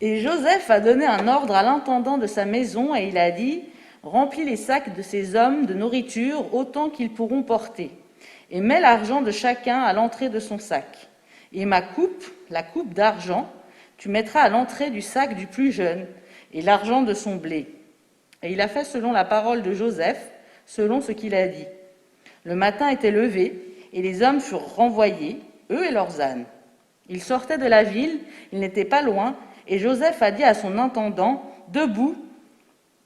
Et Joseph a donné un ordre à l'intendant de sa maison et il a dit « Remplis les sacs de ces hommes de nourriture autant qu'ils pourront porter, et mets l'argent de chacun à l'entrée de son sac. Et ma coupe, la coupe d'argent, tu mettras à l'entrée du sac du plus jeune, et l'argent de son blé. » Et il a fait selon la parole de Joseph, selon ce qu'il a dit. Le matin était levé, et les hommes furent renvoyés, eux et leurs ânes. Ils sortaient de la ville, ils n'étaient pas loin, et Joseph a dit à son intendant, « Debout,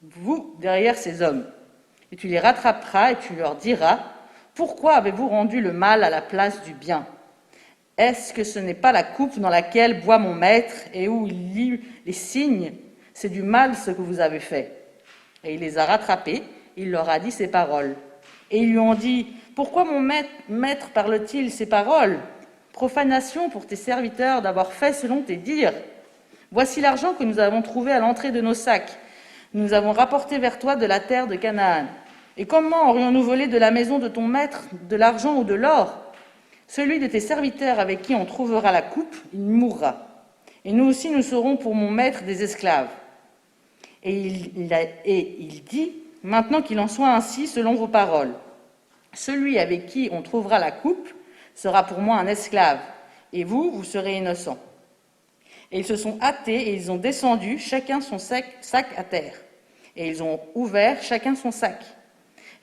vous, derrière ces hommes. Et tu les rattraperas et tu leur diras, « Pourquoi avez-vous rendu le mal à la place du bien ? Est-ce que ce n'est pas la coupe dans laquelle boit mon maître et où il lit les signes ? C'est du mal ce que vous avez fait. » Et il les a rattrapés, il leur a dit ces paroles. Et ils lui ont dit, « Pourquoi mon maître parle-t-il ces paroles ? Profanation pour tes serviteurs d'avoir fait selon tes dires. Voici l'argent que nous avons trouvé à l'entrée de nos sacs. Nous avons rapporté vers toi de la terre de Canaan. Et comment aurions-nous volé de la maison de ton maître de l'argent ou de l'or ? Celui de tes serviteurs avec qui on trouvera la coupe, il mourra. Et nous aussi, nous serons pour mon maître des esclaves. » Et il dit, « Maintenant qu'il en soit ainsi selon vos paroles. Celui avec qui on trouvera la coupe sera pour moi un esclave, et vous, vous serez innocents. » Et ils se sont hâtés et ils ont descendu, chacun son sac à terre. Et ils ont ouvert chacun son sac.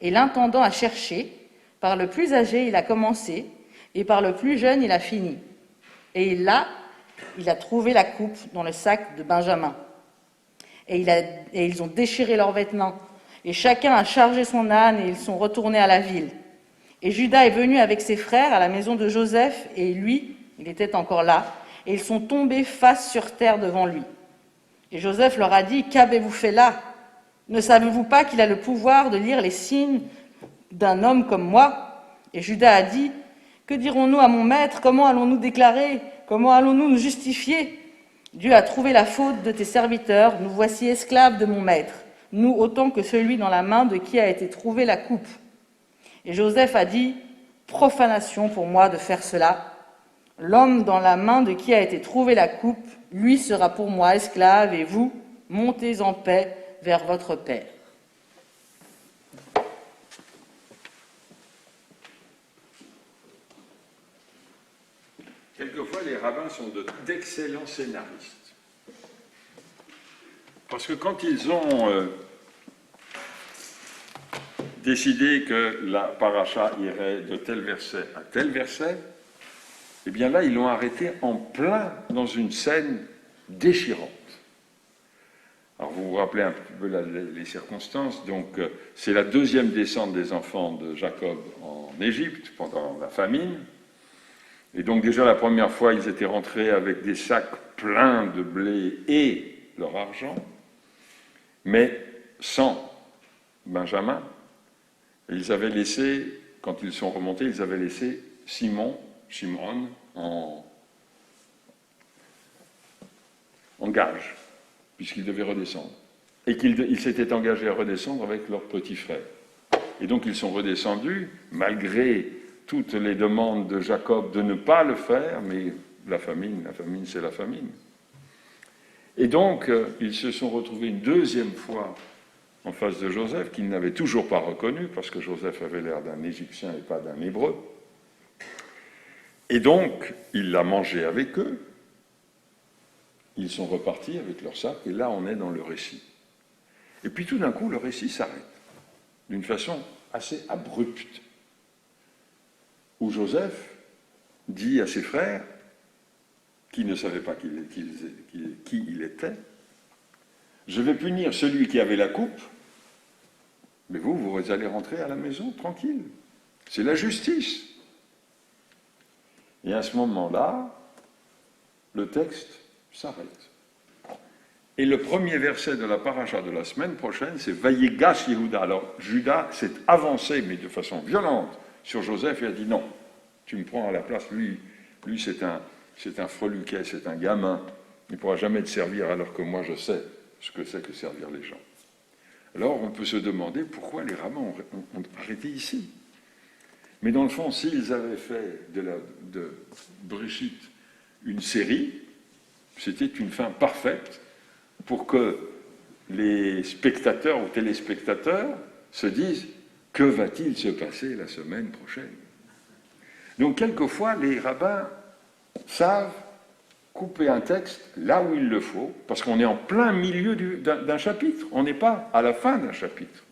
Et l'intendant a cherché, par le plus âgé il a commencé, et par le plus jeune il a fini. Et là, il a trouvé la coupe dans le sac de Benjamin. Et ils ont déchiré leurs vêtements. Et chacun a chargé son âne et ils sont retournés à la ville. Et Judas est venu avec ses frères à la maison de Joseph, et lui, il était encore là, et ils sont tombés face sur terre devant lui. Et Joseph leur a dit, « Qu'avez-vous fait là ? Ne savez-vous pas qu'il a le pouvoir de lire les signes d'un homme comme moi ?» Et Judas a dit, « Que dirons-nous à mon maître ? Comment allons-nous déclarer ? Comment allons-nous nous justifier ? Dieu a trouvé la faute de tes serviteurs, nous voici esclaves de mon maître, nous autant que celui dans la main de qui a été trouvée la coupe. » Et Joseph a dit, « Profanation pour moi de faire cela. L'homme dans la main de qui a été trouvée la coupe, lui sera pour moi esclave, et vous, montez en paix vers votre père. » Quelquefois, les rabbins sont d'excellents scénaristes. Parce que quand ils ont décidé que la paracha irait de tel verset à tel verset, eh bien là, ils l'ont arrêté en plein dans une scène déchirante. Alors, vous vous rappelez un petit peu les circonstances. Donc, c'est la deuxième descente des enfants de Jacob en Égypte pendant la famine. Et donc, déjà, la première fois, ils étaient rentrés avec des sacs pleins de blé et leur argent, mais sans Benjamin. Et ils avaient laissé, quand ils sont remontés, ils avaient laissé Shimon, en gage, puisqu'ils devaient redescendre. Et qu'ils s'étaient engagés à redescendre avec leur petit frère. Et donc ils sont redescendus, malgré toutes les demandes de Jacob de ne pas le faire, mais la famine, c'est la famine. Et donc, ils se sont retrouvés une deuxième fois en face de Joseph, qu'ils n'avaient toujours pas reconnu, parce que Joseph avait l'air d'un Égyptien et pas d'un Hébreu. Et donc, il l'a mangé avec eux. Ils sont repartis avec leur sac, et là, on est dans le récit. Et puis, tout d'un coup, le récit s'arrête, d'une façon assez abrupte, où Joseph dit à ses frères, qui ne savaient pas qui il était, « Je vais punir celui qui avait la coupe, mais vous allez rentrer à la maison tranquille. C'est la justice. » Et à ce moment-là, le texte s'arrête. Et le premier verset de la paracha de la semaine prochaine, c'est « Vayigash Yehuda ». Alors, Judas s'est avancé, mais de façon violente, sur Joseph et a dit « Non, tu me prends à la place. Lui c'est un freluquet, c'est un gamin. Il ne pourra jamais te servir alors que moi, je sais ce que c'est que servir les gens. » Alors, on peut se demander pourquoi les rabbins ont arrêté ici. Mais dans le fond, s'ils avaient fait de Bréchit une série, C'était une fin parfaite pour que les spectateurs ou téléspectateurs se disent « Que va-t-il se passer la semaine prochaine ?» Donc, quelquefois, les rabbins savent couper un texte là où il le faut, parce qu'on est en plein milieu d'un chapitre, on n'est pas à la fin d'un chapitre.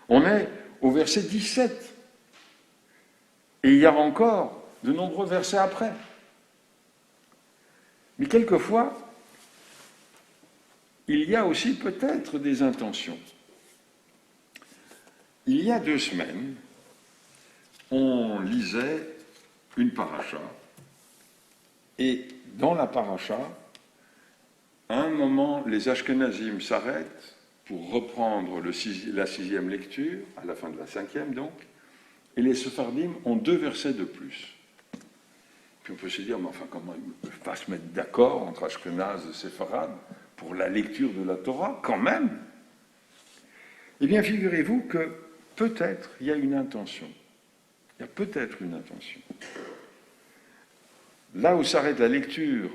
On est au verset 17. Et il y a encore de nombreux versets après. Mais quelquefois, il y a aussi peut-être des intentions. Il y a 2 semaines, on lisait une paracha, et dans la paracha, à un moment, les Ashkenazim s'arrêtent pour reprendre la 6e lecture, à la fin de la 5e donc, et les Sephardim ont 2 versets de plus. Puis on peut se dire, mais enfin, comment ils ne peuvent pas se mettre d'accord entre Ashkenaz et Séfarad pour la lecture de la Torah, quand même? Eh bien, figurez-vous que peut-être il y a une intention. Il y a peut-être une intention. Là où s'arrête la lecture,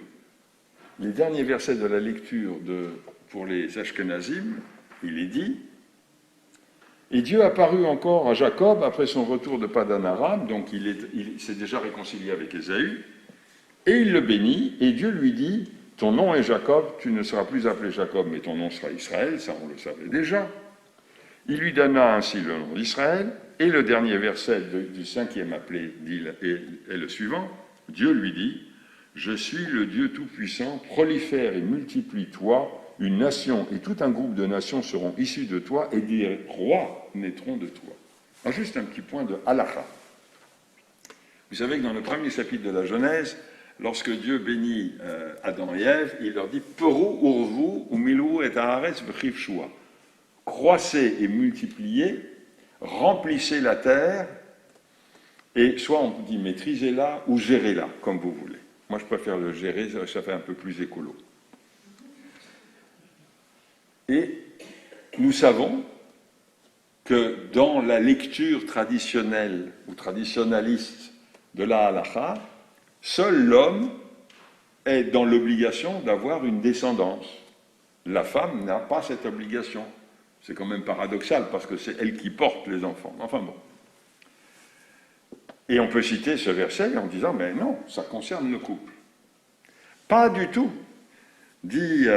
les derniers versets de la lecture pour les Ashkenazim, il est dit « Et Dieu apparut encore à Jacob après son retour de Padan Aram, donc il s'est déjà réconcilié avec Ésaü, et il le bénit, et Dieu lui dit « Ton nom est Jacob, tu ne seras plus appelé Jacob, mais ton nom sera Israël », ça on le savait déjà. Il lui donna ainsi le nom d'Israël, et le dernier verset du 5e appelé est le suivant. Dieu lui dit « Je suis le Dieu Tout-Puissant, prolifère et multiplie-toi, une nation et tout un groupe de nations seront issus de toi, et des rois naîtront de toi. » Alors juste un petit point de halakha. Vous savez que dans le premier chapitre de la Genèse, lorsque Dieu bénit Adam et Ève, il leur dit « Peru urvu umilu et haaretz b'chiv shua » croissez et multipliez, remplissez la terre, et soit on dit maîtrisez-la ou gérez-la, comme vous voulez. Moi, je préfère le gérer, ça fait un peu plus écolo. Et nous savons que dans la lecture traditionnelle ou traditionnaliste de la halakha, seul l'homme est dans l'obligation d'avoir une descendance. La femme n'a pas cette obligation. C'est quand même paradoxal, parce que c'est elle qui porte les enfants. Enfin bon. Et on peut citer ce verset en disant, mais non, ça concerne le couple. Pas du tout, dit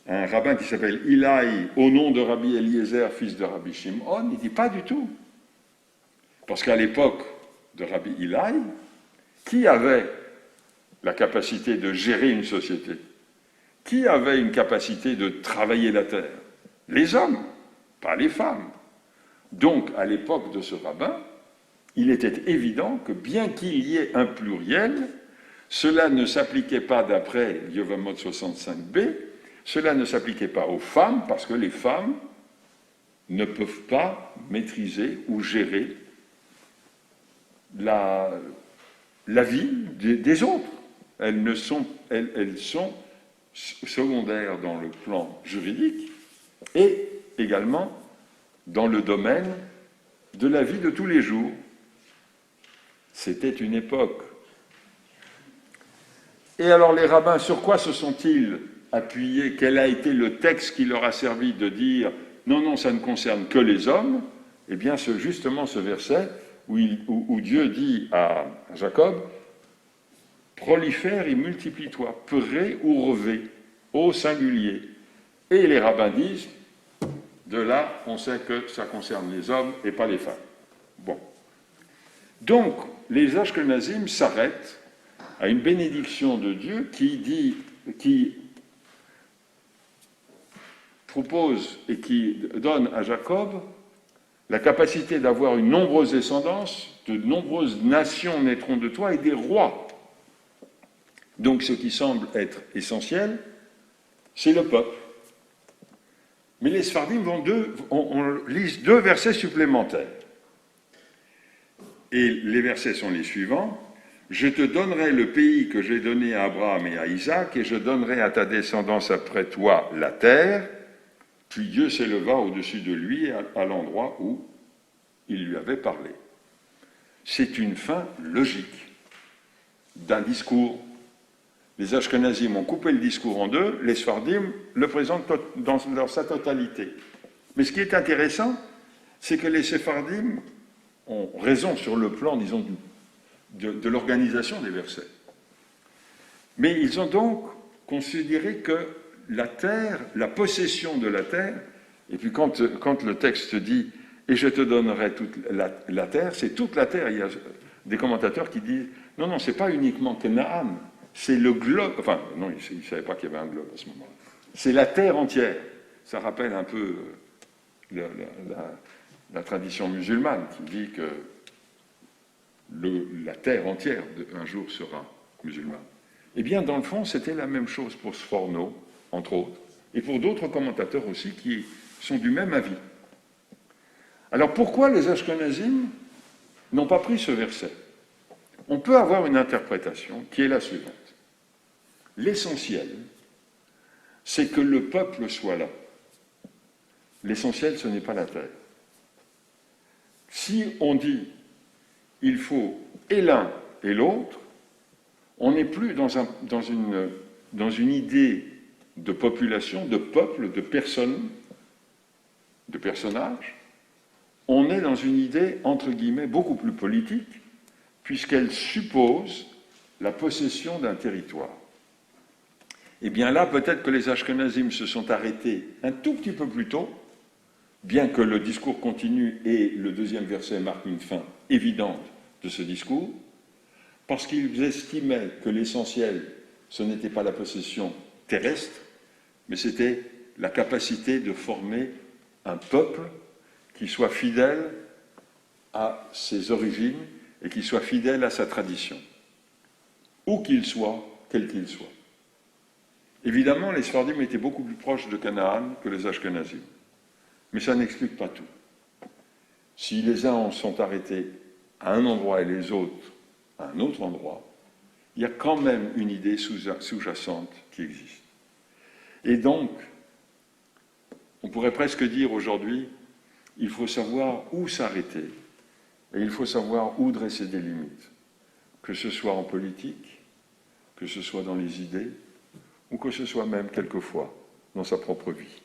un rabbin qui s'appelle Ilaï, au nom de Rabbi Eliezer, fils de Rabbi Shimon, il dit pas du tout. Parce qu'à l'époque de Rabbi Ilaï, qui avait la capacité de gérer une société? Qui avait une capacité de travailler la terre? Les hommes, pas les femmes. Donc, à l'époque de ce rabbin, il était évident que bien qu'il y ait un pluriel, cela ne s'appliquait pas d'après Yevamot 65b, cela ne s'appliquait pas aux femmes, parce que les femmes ne peuvent pas maîtriser ou gérer la vie des autres. Elles sont secondaires dans le plan juridique et également dans le domaine de la vie de tous les jours. C'était une époque. Et alors les rabbins, sur quoi se sont-ils appuyés? Quel a été le texte qui leur a servi de dire « Non, non, ça ne concerne que les hommes » Eh bien, justement ce verset où Dieu dit à Jacob « Prolifère et multiplie-toi, peré ou revê, au singulier ». Et les rabbins disent « De là, on sait que ça concerne les hommes et pas les femmes. » Bon. Donc, les Ashkenazim s'arrêtent à une bénédiction de Dieu qui propose et qui donne à Jacob la capacité d'avoir une nombreuse descendance, de nombreuses nations naîtront de toi et des rois. Donc ce qui semble être essentiel, c'est le peuple. Mais les Sephardim on lise 2 versets supplémentaires. Et les versets sont les suivants. « Je te donnerai le pays que j'ai donné à Abraham et à Isaac, et je donnerai à ta descendance après toi la terre. » Puis Dieu s'éleva au-dessus de lui à l'endroit où il lui avait parlé. C'est une fin logique d'un discours. Les Ashkenazim ont coupé le discours en deux, les Sfardim le présentent dans sa totalité. Mais ce qui est intéressant, c'est que les Sephardim ont raison sur le plan, disons, de l'organisation des versets. Mais ils ont donc considéré que la terre, la possession de la terre, et puis quand le texte dit « et je te donnerai toute la terre », c'est toute la terre. Il y a des commentateurs qui disent « non, c'est pas uniquement Canaan, c'est le globe », enfin, non, ils ne savaient pas qu'il y avait un globe à ce moment-là. C'est la terre entière. Ça rappelle un peu la tradition musulmane qui dit que la terre entière un jour sera musulmane. Eh bien, dans le fond, c'était la même chose pour Sforno, entre autres, et pour d'autres commentateurs aussi qui sont du même avis. Alors, pourquoi les Ashkenazim n'ont pas pris ce verset? On peut avoir une interprétation qui est la suivante. L'essentiel, c'est que le peuple soit là. L'essentiel, ce n'est pas la terre. Si on dit il faut et l'un et l'autre, on n'est plus dans une idée de population, de peuple, de personnes, de personnages. On est dans une idée, entre guillemets, beaucoup plus politique, puisqu'elle suppose la possession d'un territoire. Eh bien là, peut-être que les Ashkenazim se sont arrêtés un tout petit peu plus tôt, bien que le discours continue et le deuxième verset marque une fin évidente de ce discours, parce qu'ils estimaient que l'essentiel, ce n'était pas la possession terrestre, mais c'était la capacité de former un peuple qui soit fidèle à ses origines et qui soit fidèle à sa tradition, où qu'il soit, quel qu'il soit. Évidemment, les Sfardim étaient beaucoup plus proches de Canaan que les Ashkenazim. Mais ça n'explique pas tout. Si les uns en sont arrêtés à un endroit et les autres à un autre endroit, il y a quand même une idée sous-jacente qui existe. Et donc, on pourrait presque dire aujourd'hui, il faut savoir où s'arrêter et il faut savoir où dresser des limites, que ce soit en politique, que ce soit dans les idées, ou que ce soit même quelquefois dans sa propre vie.